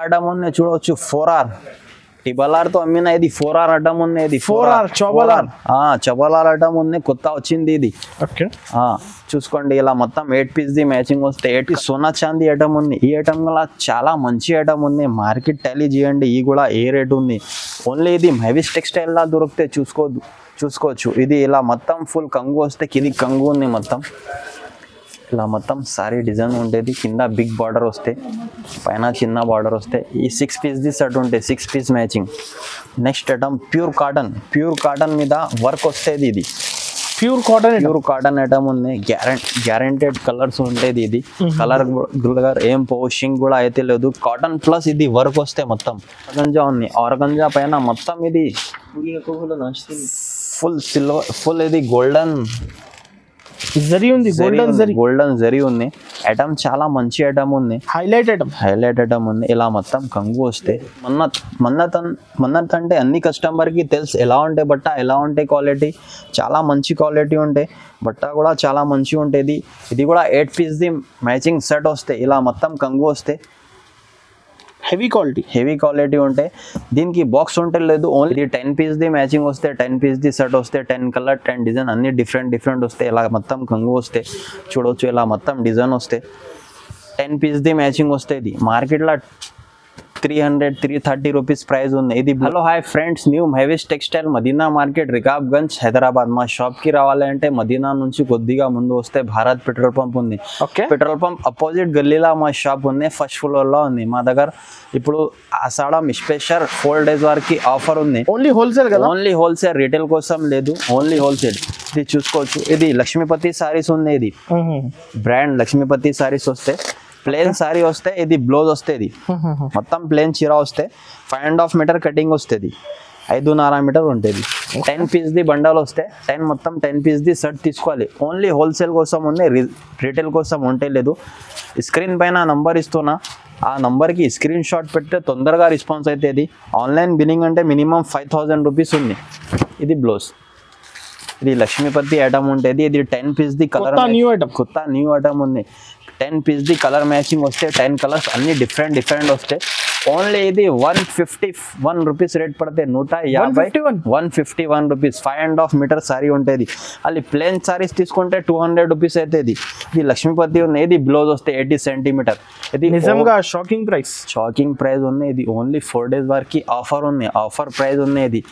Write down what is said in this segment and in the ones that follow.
Item ఉంది చూడవచ్చు 4R టిబల్ తో అమ్మిన ఇది 4R ఐటమ్ ఉంది ఇది 4R చబలార్ ఐటమ్ ఉంది కొత్త వచ్చింది ఇది ఓకే చూసుకోండి ఇలా మొత్తం 8 పీస్ ది మ్యాచింగ్ వస్తే 8 సోనా చాందీ ఐటమ్ ఉంది ఈ ఐటమ్ కూడా చాలా మంచి ఐటమ్ ఉంది మార్కెట్ టాలీ చేయండి ఈ కూడా ఏ రేట్ ఉంది ఓన్లీ ఇది మెవిస్ టెక్స్టైల్ లా దొరికితే చూసుకోవచ్చు ఇది ఇలా మొత్తం ఫుల్ కంగు వస్తే కింది కంగు ఉంది మొత్తం ఇలా మొత్తం సారీ డిజైన్ ఉండేది కింద బిగ్ బార్డర్ వస్తే పైన చిన్న బార్డర్ వస్తే ఈ 6 పీస్ ది సెట్ ఉంటే 6 piece matching next item pure cotton మీద వర్క్ వస్తేది ఇది ప్యూర్ కాటన్ ఐటమ్ ఉంది గ్యారెంటెడ్ కలర్స్ ఉండేది ఇది కలర్ ఏం పోషింగ్ కూడా అయితే లేదు కాటన్ ప్లస్ ఇది వర్క్ వస్తే మొత్తం ఆర్గంజా ఉంది ఆర్గంజా పైన మొత్తం ఇది ఫుల్ సిల్వర్ ఫుల్ ఇది గోల్డెన్ గోల్డెన్ జరీ ఉంది ఐటమ్ చాలా మంచి ఐటమ్ ఉంది హైలైట్ ఐటమ్ ఉంది ఇలా మొత్తం కంగు వస్తే మన్నత్ అంటే అన్ని కస్టమర్ కి తెలుసు ఎలా ఉంటే బట్ట ఎలా ఉంటే క్వాలిటీ చాలా మంచి క్వాలిటీ ఉంటాయి బట్ట కూడా చాలా మంచి ఉంటుంది ఇది కూడా 8 పీస్ ది మ్యాచింగ్ సెట్ వస్తే ఇలా మొత్తం కంగు వస్తే హెవీ క్వాలిటీ ఉంటే దీనికి బాక్స్ ఉంటే లేదు ఓన్లీ 10 పీస్ ది మ్యాచింగ్ వస్తే 10 పీస్ ది సెట్ వస్తే 10 కలర్ 10 డిజైన్ అన్ని డిఫరెంట్ వస్తే ఇలా మొత్తం కంగు వస్తే చూడవచ్చు ఇలా మొత్తం డిజైన్ వస్తే 10 పీస్ ది మ్యాచింగ్ వస్తే ఇది మార్కెట్లో 330 రూపీస్ ప్రైస్ ఉంది ఇది hello hi friends new Mavis textile Madina market Rikabganj Hyderabad మా షాప్ కి రావాలంటే మదీనా నుంచి కొద్దిగా ముందు వస్తే భారత్ పెట్రోల్ పంప్ ఉంది పెట్రోల్ పంప్ అపోజిట్ గల్లీలో మా షాప్ ఉంది ఫస్ట్ ఫ్లోర్ లో ఉంది మా దగ్గర ఇప్పుడు ఆషాఢం స్పెషల్ 4 days వరకు ఆఫర్ ఉంది ఓన్లీ హోల్సేల్ రీటైల్ కోసం లేదు ఓన్లీ హోల్సేల్ ఇది చూసుకోవచ్చు ఇది లక్ష్మీపతి సారీస్ ఉంది ఇది బ్రాండ్ లక్ష్మీపతి సారీస్ వస్తే ప్లేన్ సారీ వస్తే ఇది బ్లౌజ్ వస్తుంది మొత్తం ప్లేన్ చీర వస్తే 5.5 మీటర్ కటింగ్ వస్తుంది 5.5 మీటర్ ఉంటుంది 10 పీస్ ది బండల్ వస్తే 10 పీస్ ది సెట్ తీసుకోవాలి ఓన్లీ హోల్సేల్ కోసం ఉంది రీటైల్ కోసం ఉంటే లేదు స్క్రీన్ పైన నంబర్ ఇస్తున్నా ఆ నంబర్కి స్క్రీన్ షాట్ పెడితే తొందరగా రెస్పాన్స్ అవుతుంది ఆన్లైన్ బిల్లింగ్ అంటే మినిమం 5,000 రూపీస్ ఉంది ఇది బ్లౌజ్ ఇది లక్ష్మీపతి ఐటమ్ ఉంటుంది ఇది 10 పీస్ ది కలర్ కొత్త న్యూ ఐటమ్ ఉంది 10 పీస్ ది కలర్ మ్యాచింగ్ వస్తే 10 కలర్స్ అన్ని డిఫరెంట్ వస్తే ఓన్లీ ఇది 151 రూపీస్ రేట్ పడితే 151 రూపీస్ 5.5 మీటర్ సారీ ఉంటుంది అది ప్లేన్ సారీస్ తీసుకుంటే 200 రూపీస్ అవుతుంది ఇది లక్ష్మీపతి ఉంది ఇది బ్లౌజ్ వస్తే 80 సెంటీమీటర్ ఇది నిజంగా షాకింగ్ ప్రైస్ ఉంది ఇది ఓన్లీ 4 days వరకు ఆఫర్ ప్రైస్ ఉంది ఇది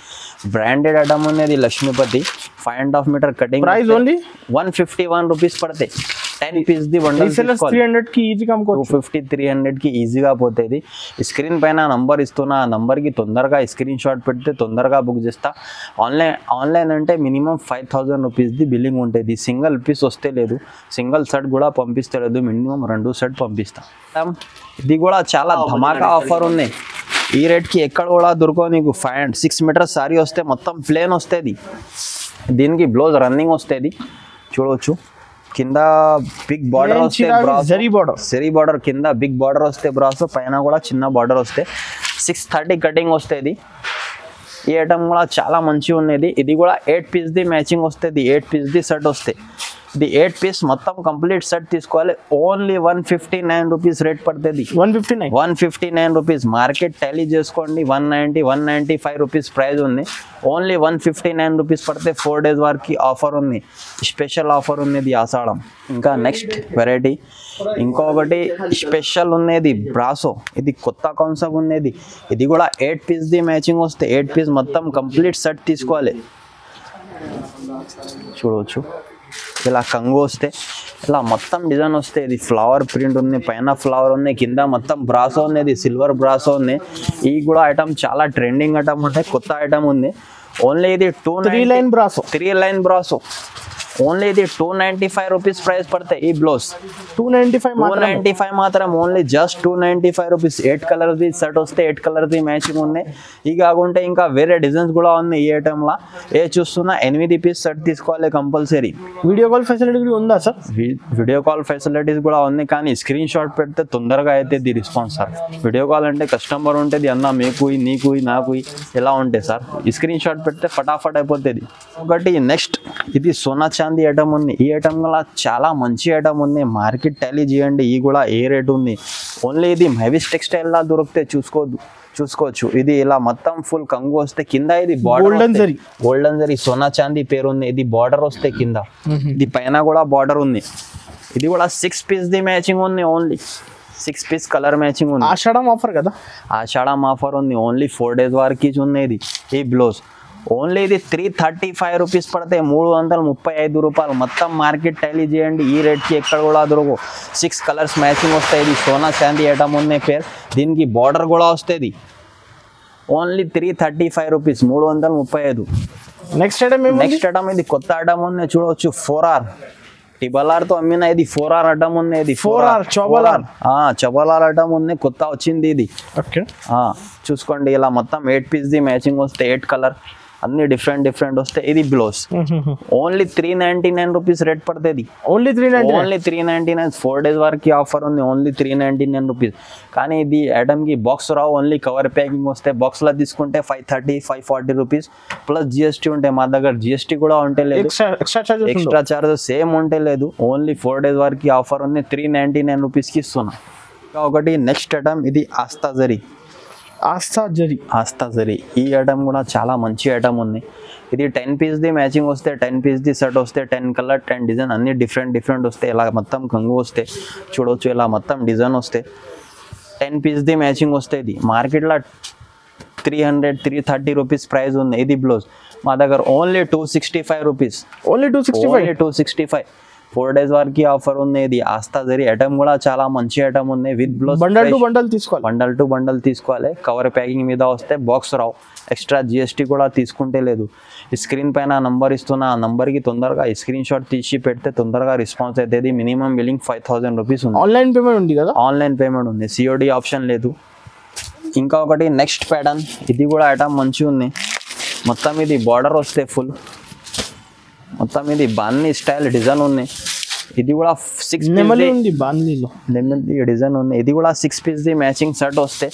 బ్రాండెడ్ ఐటమ్ ఉంది ఇది Lakshmipati 5.5 metre cutting price only 151 rupees పడతాయి 10 పీస్ ది బండల్ 300 కి ఈజీగా అమ్ముకోవచ్చు 250-300 కి ఈజీగా పోతుంది స్క్రీన్ పైన నంబర్ ఇస్తున్నా ఆ నంబర్కి తొందరగా స్క్రీన్ షాట్ పెడితే తొందరగా బుక్ చేస్తా ఆన్లైన్ అంటే మినిమం 5,000 రూపీస్ ది బిల్లింగ్ ఉంటుంది సింగిల్ పీస్ వస్తే లేదు సింగిల్ సెట్ కూడా పంపిస్తలేదు మినిమం 2 సెట్ పంపిస్తా ఇది కూడా చాలా ధమాకా ఆఫర్ ఉంది ఈ రేట్కి ఎక్కడ కూడా దొరకవు నీకు 5 మీటర్ సారీ వస్తే మొత్తం ప్లేన్ వస్తుంది దీనికి బ్లౌజ్ రన్నింగ్ వస్తుంది చూడవచ్చు కింద బిగ్ బార్డర్ వస్తే జరీ బార్డర్ కింద బిగ్ బార్డర్ వస్తే బ్రాస్ పైన కూడా చిన్న బార్డర్ వస్తే 630 కటింగ్ వస్తుంది ఈ ఐటమ్ కూడా చాలా మంచిగా ఉన్నది ఇది కూడా 8 పీస్ ది మ్యాచింగ్ వస్తుంది 8 పీస్ ది సెట్ వస్తే ఇది 8 పీస్ మొత్తం కంప్లీట్ సెట్ తీసుకోవాలి ఓన్లీ 159 రూపీస్ రేట్ పడుతుంది 159 రూపీస్ మార్కెట్ టాలీ చేసుకోండి 195 రూపీస్ ప్రైస్ ఉంది ఓన్లీ 159 రూపీస్ పడితే 4 days వరకు ఆఫర్ ఉంది స్పెషల్ ఆఫర్ ఉన్నది ఆషాఢం ఇంకా నెక్స్ట్ వెరైటీ ఇంకొకటి స్పెషల్ ఉన్నది బ్రాసో ఇది కొత్త కాన్సెప్ట్ ఉన్నది ఇది కూడా 8 పీస్ ది మ్యాచింగ్ వస్తే 8 పీస్ మొత్తం కంప్లీట్ సెట్ తీసుకోవాలి చూడవచ్చు ఇలా కంగు వస్తే ఇలా మొత్తం డిజైన్ వస్తే ఇది ఫ్లవర్ ప్రింట్ ఉంది పైన ఫ్లవర్ ఉంది కింద మొత్తం బ్రాసో ఉంది సిల్వర్ బ్రాసో ఉంది ఈ కూడా ఐటమ్ చాలా ట్రెండింగ్ ఐటమ్ ఉంటాయి కొత్త ఐటమ్ ఉంది ఓన్లీ ఇది 3 లైన్ బ్రాసో ఓన్లీ ఇది 295 రూపీస్ ప్రైస్ పడతాయి ఈ బ్లౌజ్ 295 మాత్రం only just 295 rupees 8 colour the set వస్తే 8 కలర్ ది మ్యాచింగ్ ఉంది ఈ కాకుంటే ఇంకా వేరే డిజైన్స్ కూడా ఉన్నాయి ఈ ఐటమ్ లా ఏ చూస్తున్నా 8 పీస్ సెట్ తీసుకోవాలి కంపల్సరీ వీడియో కాల్ ఫెసిలిటీ ఉందా సార్ వీడియో కాల్ ఫెసిలిటీస్ కూడా ఉంది కానీ స్క్రీన్ షాట్ పెడితే తొందరగా అయితే the response sir video call అంటే కస్టమర్ ఉంటుంది అన్న మీకు నీకు నాకు ఎలా ఉంటాయి సార్ స్క్రీన్ షాట్ పెడితే ఫటాఫట్ అయిపోతుంది ఒకటి నెక్స్ట్ ఇది సోనా చాందీ ఐటమ్ ఉంది ఈ ఐటమ్ కూడా చాలా మంచి ఐటమ్ ఉంది మార్కెట్ టాలీ చేయండి ఈ కూడా ఏ రేట్ ఉంది ఓన్లీ ఇది హెవీ టెక్స్టైల్ లా దొరికితే చూసుకోవచ్చు. ఇది ఇలా మొత్తం ఫుల్ కంగు వస్తే కింద ఇది గోల్డెన్ జరీ సోనా చాందీ పేరు ఉంది. ఇది బార్డర్ వస్తే కింద, ఇది పైన కూడా బార్డర్ ఉంది. ఇది కూడా 6 పీస్ ది మ్యాచింగ్ ఉంది. ఓన్లీ 6 పీస్ కలర్ మ్యాచింగ్ ఉంది. ఆషాఢం ఆఫర్ కదా, ఆషాఢం ఆఫర్ ఉంది. ఓన్లీ 4 days వరకు ఉంది. ఇది ఈ బ్లౌజ్ ఓన్లీ ఇది 335 రూపీస్ పడతాయి. 335 రూపాయలు. మొత్తం మార్కెట్ టైలీ చేయండి, ఈ రేట్కి ఎక్కడ కూడా దొరకవు. 6 కలర్స్ మ్యాచింగ్ వస్తాయి. ఇది సోనా చాందీ ఐటమ్ ఉన్నాయి పేరు. దీనికి బార్డర్ కూడా వస్తుంది. Only 335 rupees, 335. నెక్స్ట్ ఐటమ్ ఇది కొత్త ఐటమ్ ఉంది చూడవచ్చు. 4R టిబలార్తో అమ్మిన ఇది 4R ఐటమ్ ఉంది. ఇది 4R చబలార్ ఐటమ్ ఉంది, కొత్త వచ్చింది ఇది. ఓకే, చూసుకోండి. ఇలా మొత్తం 8 పీస్ ది మ్యాచింగ్ వస్తే 8 కలర్ అన్ని డిఫరెంట్ వస్తాయి. ఇది బ్లౌజ్ ఓన్లీ 399 రూపీస్ రేట్ పడుతుంది. ఓన్లీ 399 4 days వరకు ఆఫర్ ఉంది. Only 399 rupees. కానీ ఇది ఐటమ్ కి బాక్స్ రావు, ఓన్లీ కవర్ ప్యాకింగ్ వస్తే. బాక్స్ లో తీసుకుంటే 530 540 రూపీస్ ప్లస్ GST ఉంటాయి. మా దగ్గర GST కూడా ఉంటే లేదు, ఎక్స్ట్రా చార్జెస్ సేమ్ ఉంటే లేదు. ఓన్లీ 4 days వరకు ఆఫర్ ఉంది. 399 రూపీస్కి ఇస్తున్నా. ఇంకా ఒకటి నెక్స్ట్ ఐటమ్ ఇది ఆస్తా జరీ. ఈ ఐటమ్ కూడా చాలా మంచి ఐటమ్ ఉంది. ఇది 10 పీస్ ది మ్యాచింగ్ వస్తే, 10 పీస్ ది సెట్ వస్తే, 10 కలర్ 10 డిజైన్ అన్ని డిఫరెంట్ వస్తాయి. ఇలా మొత్తం కంగు వస్తే చూడవచ్చు. ఇలా మొత్తం డిజైన్ వస్తే 10 పీస్ ది మ్యాచింగ్ వస్తే. ఇది మార్కెట్లో 330 రూపీస్ ప్రైస్ ఉంది. ఇది బ్లౌజ్ మా దగ్గర ఓన్లీ 265 రూపీస్. ఓన్లీ 265. 4 days వరకు ఆఫర్ ఉంది. ఇది ఆస్తా జరీ ఐటమ్ కూడా చాలా మంచి ఐటమ్ ఉంది. With blouse bundle to bundle తీసుకోవాలి. కవర్ ప్యాకింగ్ మీద వస్తే బాక్స్ రావు, ఎక్స్ట్రా GST కూడా తీసుకుంటే లేదు. ఈ స్క్రీన్ పైన నంబర్ ఇస్తున్నా, ఆ నంబర్కి తొందరగా ఈ స్క్రీన్ షాట్ తీసి పెడితే తొందరగా రెస్పాన్స్ అవుతుంది. మినిమం బిల్లింగ్ 5000 రూపీస్ ఉంది. ఆన్లైన్ పేమెంట్ ఉంది కదా, ఆన్లైన్ పేమెంట్ ఉంది. COD ఆప్షన్ లేదు. ఇంకా ఒకటి నెక్స్ట్ ప్యాటర్న్, ఇది కూడా ఐటమ్ మంచిగా ఉంది. మొత్తం ఇది బార్డర్ వస్తే ఫుల్, మొత్తం ఇది బాన్ని స్టైల్ డిజైన్ ఉంది. ఇది కూడా 6 డిజైన్ ఉంది. ఇది కూడా 6 పీస్ ది మ్యాచింగ్ సెట్ వస్తే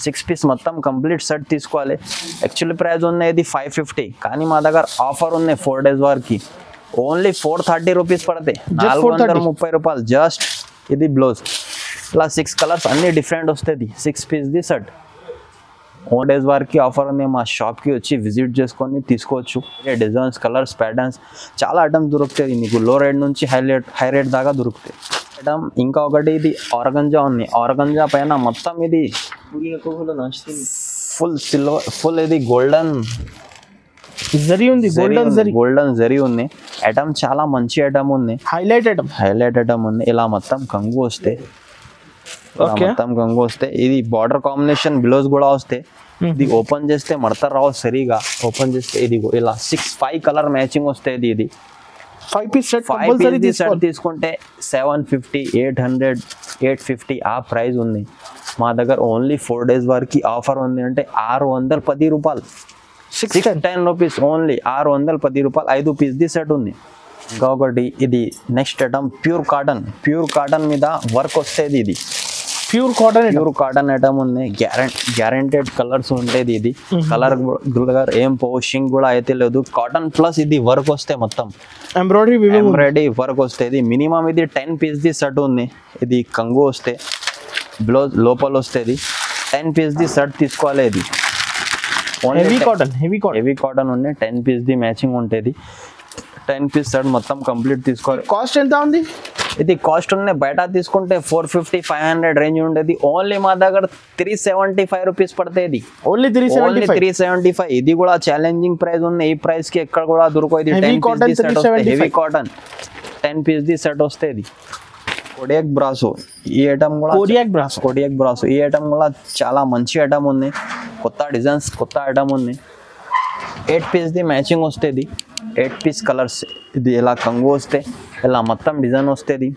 6 పీస్ మొత్తం కంప్లీట్ సెట్ తీసుకోవాలి. యాక్చువల్లీ ప్రైస్ ఉంది ఇది 550, కానీ మా దగ్గర ఆఫర్ ఉంది 4 days వరకు. ఓన్లీ 430 రూపీస్ పడతాయి, 430 రూపాయలు జస్ట్. ఇది బ్లౌజ్ ఇలా 6 కలర్స్ అన్ని డిఫరెంట్ వస్తుంది. 6 పీస్ ది సెట్. 4 days వరకు ఆఫర్ ఉంది. మా షాప్కి వచ్చి విజిట్ చేసుకొని తీసుకోవచ్చు. డిజైన్స్, కలర్స్, ప్యాటర్న్స్ చాలా ఐటమ్స్ దొరుకుతాయి మీకు. లో రేట్ నుంచి హై రేట్ దాకా దొరుకుతాయి ఐటమ్. ఇంకా ఒకటి ఇది ఆర్గంజా ఉంది. ఆర్గంజా పైన మొత్తం ఇది ఫుల్ సిల్వర్, ఫుల్ ఇది గోల్డెన్ జరీ ఉంది. ఐటమ్ చాలా మంచి ఐటమ్ ఉంది. హైలైట్ ఐటమ్ ఉంది. ఇలా మొత్తం కంగు వస్తే, మొత్తం గంగు వస్తే. ఇది బార్డర్ కాంబినేషన్ బ్లౌజ్ కూడా వస్తే. ఇది ఓపెన్ చేస్తే మడత రావు సరిగా. ఓపెన్ చేస్తే ఇది ఇలా 5 కలర్ మ్యాచింగ్ వస్తుంది. ఇది 5 పీస్ సెట్ తీసుకుంటే 750 800 850 ఆ ప్రైస్ ఉంది. మా దగ్గర ఓన్లీ 4 days వరకు ఆఫర్ ఉంది. అంటే 610 రూపాయలు, 610 రూపీస్. ఓన్లీ 610 రూపాయలు 5 పీస్ ది సెట్ ఉంది. ఇంకా ఒకటి ఇది నెక్స్ట్ ఐటమ్ ప్యూర్ కాటన్ మీద వర్క్ వస్తుంది. ఇది ప్యూర్ కాటన్ ఐటమ్ ఉంది. గ్యారెంటెడ్ కలర్స్ ఉండేది. ఇది కలర్ ఏం పోషింగ్ కూడా అయితే లేదు. కాటన్ ప్లస్ ఇది వర్క్ వస్తే మొత్తం ఎంబ్రాయిడరీ వర్క్ వస్తుంది. మినిమం ఇది 10 పీస్ ది సెట్ ఉంది. ఇది కంగు వస్తే, బ్లౌజ్ లోపల వస్తుంది. 10 పీస్ ది సెట్ తీసుకోవాలి. ఇది హెవీ కాటన్ ఉంది. 10 పీస్ ది మ్యాచింగ్ ఉంటుంది. 10 పీస్ సెట్ మొత్తం కంప్లీట్ తీసుకోవాలి. కాస్ట్ ఎంత ఉంది? ఇది కాస్ట్ ఉన్నాయి బయట తీసుకుంటే 450 500 రేంజ్ ఉండేది. ఓన్లీ మా దగ్గర 375 రూపీస్ పడతాయి. ఇది ఓన్లీ 375. ఇది కూడా ఛాలెంజింగ్ ప్రైస్ ఉంది. ఈ ప్రైస్ కి ఎక్కడ కూడా దొరకదు. Heavy cotton 10 piece the set వస్తుంది. కోడియాక్ బ్రాసో ఈ ఐటమ్ కూడా కోడియాక్ బ్రాసో ఈ ఐటమ్ కూడా చాలా మంచి ఐటమ్ ఉంది. కొత్త డిజైన్స్, కొత్త ఐటమ్ ఉంది. 8 పీస్ ది మ్యాచింగ్ వస్తుంది. 8 పీస్ కలర్స్. ఇది ఇలా కంగు వస్తే, ఇలా మొత్తం డిజైన్ వస్తుంది.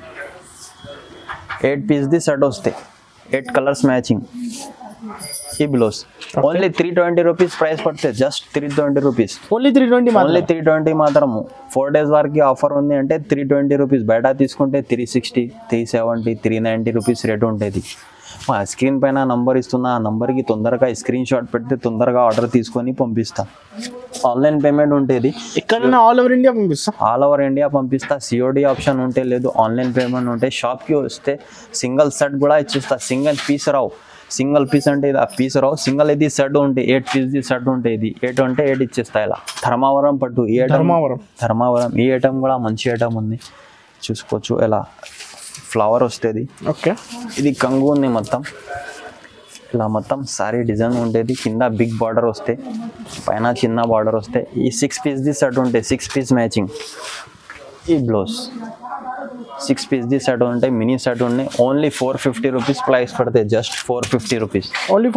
8 పీస్ ది సెట్ వస్తే, 8 కలర్స్ మ్యాచింగ్. ఈ బ్లౌజ్ ఓన్లీ 320 రూపీస్ ప్రైస్ పడితే. Just 320 rupees. ఓన్లీ 320 మాత్రము. 4 days వరకు ఆఫర్ ఉంది. అంటే 320 రూపీస్. బయట తీసుకుంటే 360 370 390 రూపీస్ రేట్ ఉంటుంది. మా స్క్రీన్ పైన నంబర్ ఇస్తున్నా, ఆ నంబర్కి తొందరగా స్క్రీన్ షాట్ పెడితే తొందరగా ఆర్డర్ తీసుకొని పంపిస్తా. ఆన్లైన్ పేమెంట్ ఉంటుంది, ఎక్కడైనా ఆల్ ఓవర్ ఇండియా పంపిస్తా. ఆల్ ఓవర్ ఇండియా పంపిస్తా. సిఓడి ఆప్షన్ ఉంటే లేదు, ఆన్లైన్ పేమెంట్ ఉంటే. షాప్కి వస్తే సింగిల్ సెట్ కూడా ఇచ్చిస్తా, సింగిల్ పీస్ రావు. సింగిల్ పీస్ అంటే ఇది ఆ పీస్ రావు, సింగిల్ ఇది సెట్ ఉంటే 8 పీస్ది సెట్ ఉంటే ఇది 8 అంటే 8 ఇచ్చేస్తా. ఇలా ధర్మావరం పట్టు ఈ ఐటమ్, ధర్మావరం ఈ ఐటమ్ కూడా మంచి ఐటమ్ ఉంది, చూసుకోవచ్చు. ఇలా ఫ్లవర్ వస్తుంది. ఓకే, ఇది కంగు ఉంది మొత్తం. ఇలా మొత్తం సారీ డిజైన్ ఉండేది, కింద బిగ్ బార్డర్ వస్తే, పైన చిన్న బార్డర్ వస్తే. ఈ 6 పీస్ది సెట్ ఉంటే 6 పీస్ మ్యాచింగ్. ఈ బ్లౌజ్ 6 పీస్ది సెట్ ఉంటే మినీ సెట్ ఉన్నాయి. ఓన్లీ 450 రూపీస్ ప్రైస్ పడితే, జస్ట్ 450 రూపీస్, ఓన్లీ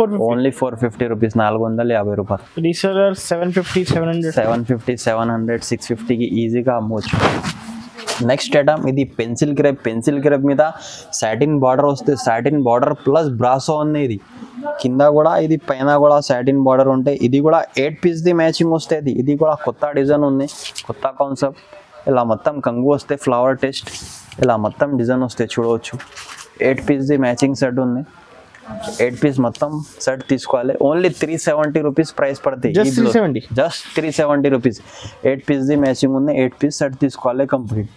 450 రూపీస్, 450 రూపాయలు. రీసెలర్ 750, 750, 700, 650కి ఈజీగా అమ్మవచ్చు. నెక్స్ట్ ఐటమ్ ఇది పెన్సిల్ క్రేప్. పెన్సిల్ క్రేప్ మీద సాటిన్ బార్డర్ వస్తే, సాటిన్ బార్డర్ ప్లస్ బ్రాసో ఉంది. ఇది కింద కూడా, ఇది పైన కూడా సాటిన్ బార్డర్ ఉంటే. ఇది కూడా 8 పీస్ది మ్యాచింగ్ వస్తుంది. ఇది కూడా కొత్త డిజైన్ ఉంది, కొత్త కాన్సెప్ట్. ఇలా మొత్తం కంగు వస్తే, ఫ్లవర్ టెస్ట్ ఇలా మొత్తం డిజైన్ వస్తే చూడవచ్చు. 8 పీస్ది మ్యాచింగ్ సెట్ ఉంది. 8 పీస్ మొత్తం సెట్ తీసుకోవాలి. ఓన్లీ 370 రూపీస్ ప్రైస్ పడుతుంది. Just 370 rupees. 8 పీస్ది మ్యాచింగ్ ఉంది, 8 పీస్ సెట్ తీసుకోవాలి కంప్లీట్.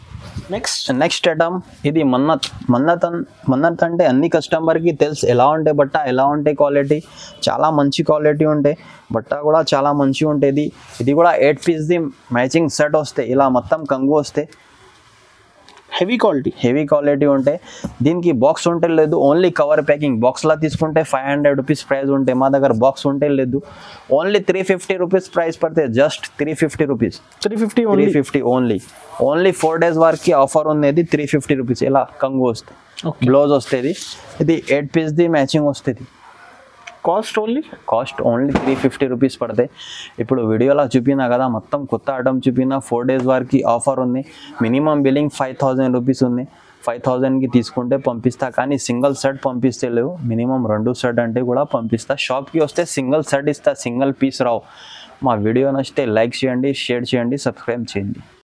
నెక్స్ట్ ఐటమ్ ఇది మన్నత్ అంటే అన్ని కస్టమర్కి తెలుసు ఎలా ఉంటాయి బట్ట, ఎలా ఉంటాయి క్వాలిటీ. చాలా మంచి క్వాలిటీ ఉంటాయి, బట్ట కూడా చాలా మంచిగా ఉంటుంది. ఇది కూడా 8 పీస్ది మ్యాచింగ్ సెట్ వస్తే, ఇలా మొత్తం కంగు వస్తే. హెవీ క్వాలిటీ ఉంటాయి. దీనికి బాక్స్ ఉంటే లేదు, ఓన్లీ కవర్ ప్యాకింగ్. బాక్స్లా తీసుకుంటే 500 రూపీస్ ప్రైస్ ఉంటాయి, మా దగ్గర బాక్స్ ఉంటే లేదు. ఓన్లీ 350 రూపీస్ ప్రైస్ పడితే, జస్ట్ 350 రూపీస్. 350 ఓన్లీ 4 days వరకు ఆఫర్ ఉంది. 350 రూపీస్. ఇలా కంగు వస్తుంది, బ్లౌజ్ వస్తుంది. ఇది 8 పీస్ది మ్యాచింగ్ వస్తుంది. కాస్ట్ ఓన్లీ 350 రూపీస్ పడతాయి. ఇప్పుడు వీడియోలో చూపినా కదా, మొత్తం కొత్త ఐటమ్ చూపినా. 4 days వరకు ఆఫర్ ఉంది. మినిమం బిల్లింగ్ 5000 రూపీస్ ఉంది. 5000కి తీసుకుంటే పంపిస్తా, కానీ సింగిల్ సెట్ పంపిస్తే లేవు. మినిమం 2 సెట్ అంటే కూడా పంపిస్తా. షాప్కి వస్తే సింగిల్ సెట్ ఇస్తా, సింగిల్ పీస్ రావు. మా వీడియో నచ్చితే లైక్ చేయండి, షేర్ చేయండి, సబ్స్క్రైబ్ చేయండి.